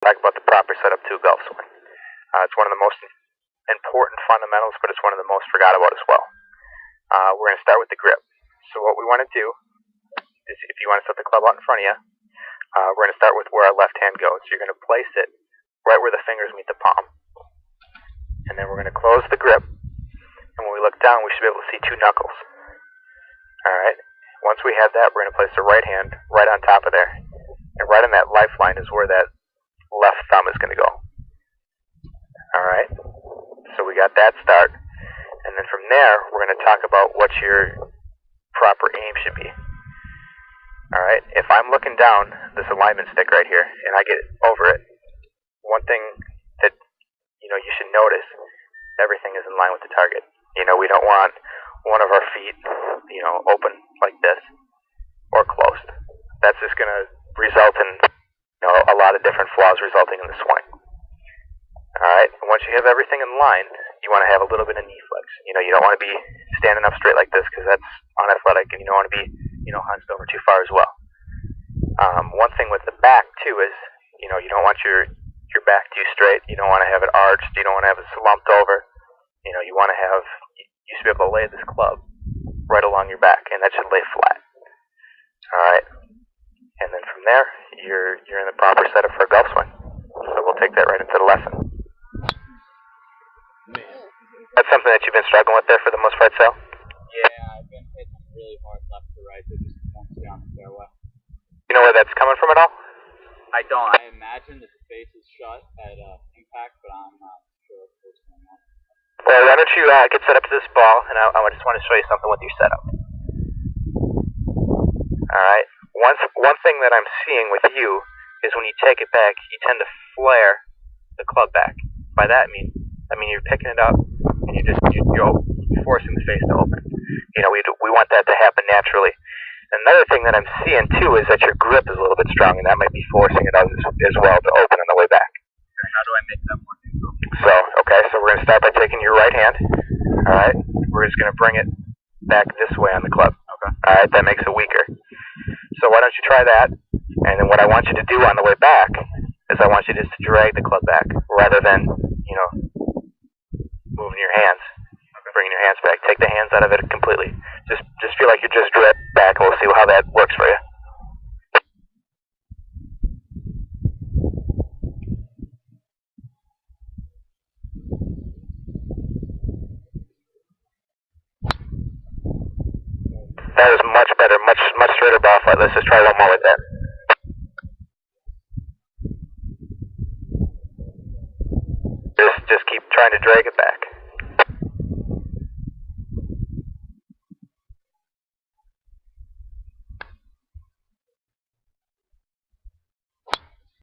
Talk about the proper setup to a golf swing. It's one of the most important fundamentals, but it's one of the most forgot about as well. We're going to start with the grip. So what we want to do is, if you want to set the club out in front of you, we're going to start with where our left hand goes. You're going to place it right where the fingers meet the palm. And then we're going to close the grip. And when we look down, we should be able to see two knuckles. Alright? Once we have that, we're going to place the right hand right on top of there. And right on that lifeline is where that left thumb is going to go. Alright? So we got that start. And then from there, we're going to talk about what your proper aim should be. Alright? If I'm looking down this alignment stick right here, and I get over it, one thing that you should notice, everything is in line with the target. We don't want one of our feet, open like this or closed. That's just going to result in, a lot of different flaws resulting in the swing. Alright, once you have everything in line, you want to have a little bit of knee flex. You don't want to be standing up straight like this because that's unathletic, and you don't want to be, hunched over too far as well. One thing with the back too is, you don't want your back too straight. You don't want to have it arched. You don't want to have it slumped over. You want to have, you should be able to lay this club right along your back, and that should lay flat. Alright, and then from there, you're in the proper setup for a golf swing. So we'll take that right into the lesson. That's something that you've been struggling with there for the most part, Sal? Yeah, I've been hitting them really hard left to right. They just won't stay on the fairway. You know where that's coming from at all? I don't. I imagine that the face is shut at impact, but I'm not sure what's going on. Well, why don't you get set up to this ball, and I just want to show you something with your setup. Alright, one thing that I'm seeing with you is when you take it back, you tend to flare the club back. By that I mean you're picking it up, and you're forcing the face to open. We want that to happen naturally. Another thing that I'm seeing too is that your grip is a little bit strong, and that might be forcing it out as well to open on the way back. How do I make that more neutral? So we're going to start by taking your right hand. Alright, we're just going to bring it back this way on the club. Okay. Alright, that makes it weaker. So why don't you try that, and then what I want you to do on the way back is I want you just to drag the club back, rather than, moving your hands, bringing your hands back. Take the hands out of it completely. Just feel like you're just dripped back, and we'll see how that works for you. That is much better, much straighter ball flight. Let's just try one more with that. Just keep trying to drag it back.